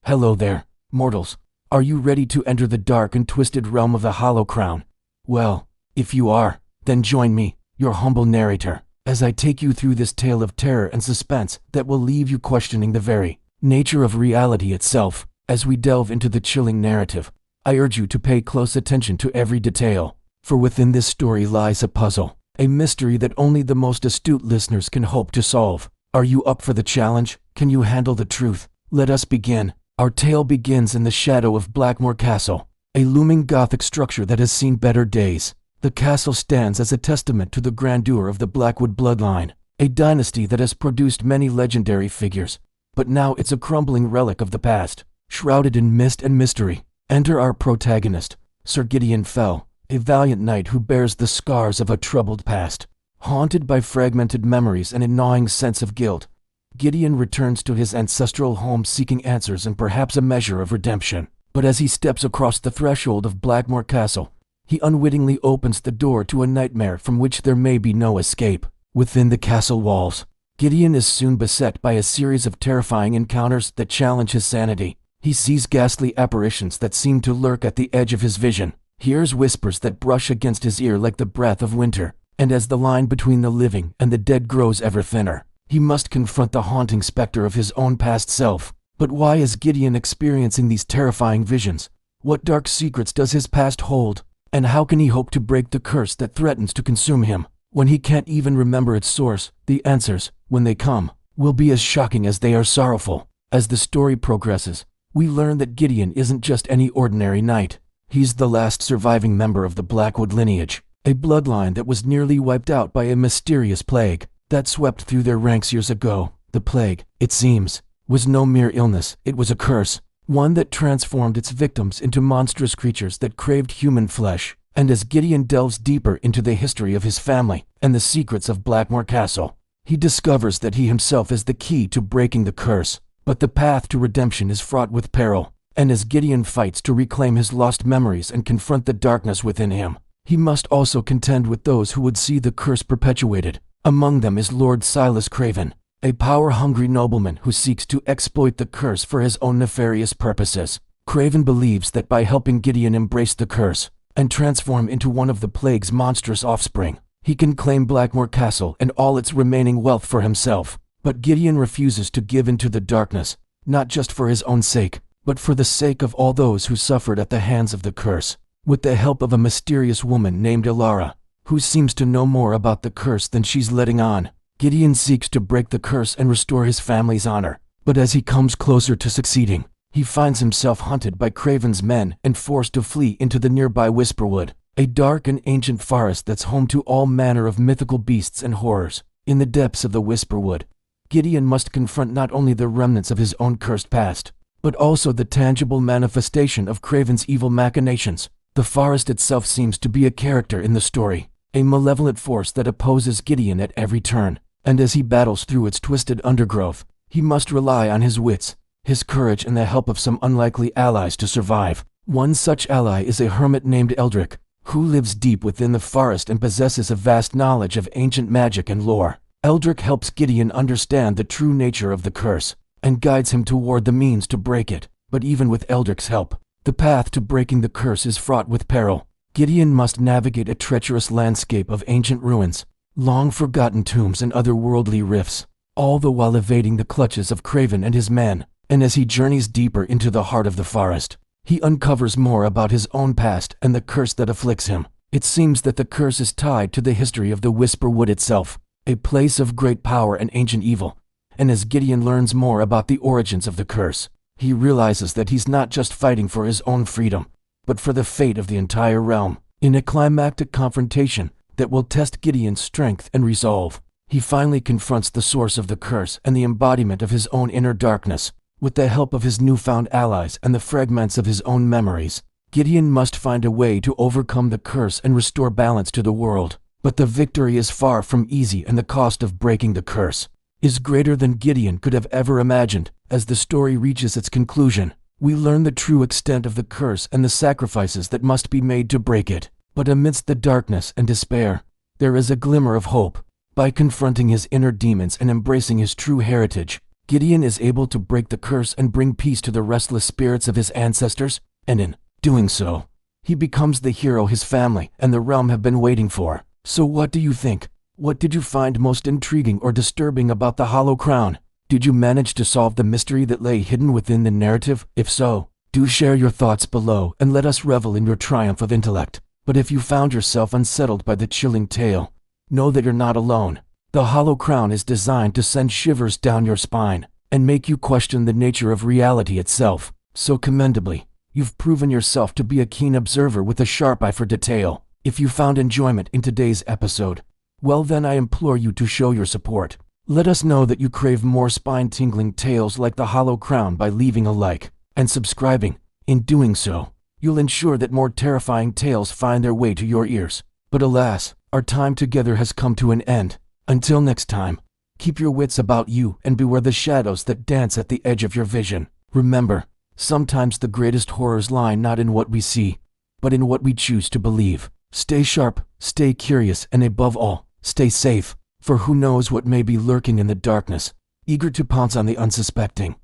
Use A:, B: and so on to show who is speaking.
A: Hello there, mortals. Are you ready to enter the dark and twisted realm of the Hollow Crown? Well, if you are, then join me, your humble narrator, as I take you through this tale of terror and suspense that will leave you questioning the very nature of reality itself. As we delve into the chilling narrative, I urge you to pay close attention to every detail, for within this story lies a puzzle, a mystery that only the most astute listeners can hope to solve. Are you up for the challenge? Can you handle the truth? Let us begin. Our tale begins in the shadow of Blackmore Castle, a looming Gothic structure that has seen better days. The castle stands as a testament to the grandeur of the Blackwood bloodline, a dynasty that has produced many legendary figures. But now it's a crumbling relic of the past, shrouded in mist and mystery. Enter our protagonist, Sir Gideon Fell, a valiant knight who bears the scars of a troubled past. Haunted by fragmented memories and a gnawing sense of guilt, Gideon returns to his ancestral home seeking answers and perhaps a measure of redemption. But as he steps across the threshold of Blackmore Castle, he unwittingly opens the door to a nightmare from which there may be no escape. Within the castle walls, Gideon is soon beset by a series of terrifying encounters that challenge his sanity. He sees ghastly apparitions that seem to lurk at the edge of his vision, hears whispers that brush against his ear like the breath of winter, and as the line between the living and the dead grows ever thinner, he must confront the haunting specter of his own past self. But why is Gideon experiencing these terrifying visions? What dark secrets does his past hold? And how can he hope to break the curse that threatens to consume him? When he can't even remember its source, the answers, when they come, will be as shocking as they are sorrowful. As the story progresses, we learn that Gideon isn't just any ordinary knight. He's the last surviving member of the Blackwood lineage, a bloodline that was nearly wiped out by a mysterious plague that swept through their ranks years ago. The plague, it seems, was no mere illness, it was a curse, one that transformed its victims into monstrous creatures that craved human flesh. And as Gideon delves deeper into the history of his family and the secrets of Blackmore Castle, he discovers that he himself is the key to breaking the curse. But the path to redemption is fraught with peril, and as Gideon fights to reclaim his lost memories and confront the darkness within him, he must also contend with those who would see the curse perpetuated. Among them is Lord Silas Craven, a power-hungry nobleman who seeks to exploit the curse for his own nefarious purposes. Craven believes that by helping Gideon embrace the curse and transform into one of the plague's monstrous offspring, he can claim Blackmore Castle and all its remaining wealth for himself. But Gideon refuses to give in to the darkness, not just for his own sake, but for the sake of all those who suffered at the hands of the curse. With the help of a mysterious woman named Ilara, who seems to know more about the curse than she's letting on, Gideon seeks to break the curse and restore his family's honor. But as he comes closer to succeeding, he finds himself hunted by Craven's men and forced to flee into the nearby Whisperwood, a dark and ancient forest that's home to all manner of mythical beasts and horrors. In the depths of the Whisperwood, Gideon must confront not only the remnants of his own cursed past, but also the tangible manifestation of Craven's evil machinations. The forest itself seems to be a character in the story, a malevolent force that opposes Gideon at every turn. And as he battles through its twisted undergrowth, he must rely on his wits, his courage, and the help of some unlikely allies to survive. One such ally is a hermit named Eldrick, who lives deep within the forest and possesses a vast knowledge of ancient magic and lore. Eldrick helps Gideon understand the true nature of the curse and guides him toward the means to break it. But even with Eldrick's help, the path to breaking the curse is fraught with peril. Gideon must navigate a treacherous landscape of ancient ruins, long-forgotten tombs and otherworldly rifts, all the while evading the clutches of Craven and his men. And as he journeys deeper into the heart of the forest, he uncovers more about his own past and the curse that afflicts him. It seems that the curse is tied to the history of the Whisperwood itself, a place of great power and ancient evil. And as Gideon learns more about the origins of the curse, he realizes that he's not just fighting for his own freedom, but for the fate of the entire realm. In a climactic confrontation that will test Gideon's strength and resolve, he finally confronts the source of the curse and the embodiment of his own inner darkness. With the help of his newfound allies and the fragments of his own memories, Gideon must find a way to overcome the curse and restore balance to the world. But the victory is far from easy, and the cost of breaking the curse is greater than Gideon could have ever imagined. As the story reaches its conclusion, we learn the true extent of the curse and the sacrifices that must be made to break it. But amidst the darkness and despair, there is a glimmer of hope. By confronting his inner demons and embracing his true heritage, Gideon is able to break the curse and bring peace to the restless spirits of his ancestors, and in doing so, he becomes the hero his family and the realm have been waiting for. So what do you think? What did you find most intriguing or disturbing about the Hollow Crown? Did you manage to solve the mystery that lay hidden within the narrative? If so, do share your thoughts below and let us revel in your triumph of intellect. But if you found yourself unsettled by the chilling tale, know that you're not alone. The Hollow Crown is designed to send shivers down your spine and make you question the nature of reality itself. So commendably, you've proven yourself to be a keen observer with a sharp eye for detail. If you found enjoyment in today's episode, well then I implore you to show your support. Let us know that you crave more spine-tingling tales like the Hollow Crown by leaving a like and subscribing. In doing so, you'll ensure that more terrifying tales find their way to your ears. But alas, our time together has come to an end. Until next time, keep your wits about you and beware the shadows that dance at the edge of your vision. Remember, sometimes the greatest horrors lie not in what we see, but in what we choose to believe. Stay sharp, stay curious, and above all, stay safe, for who knows what may be lurking in the darkness, eager to pounce on the unsuspecting.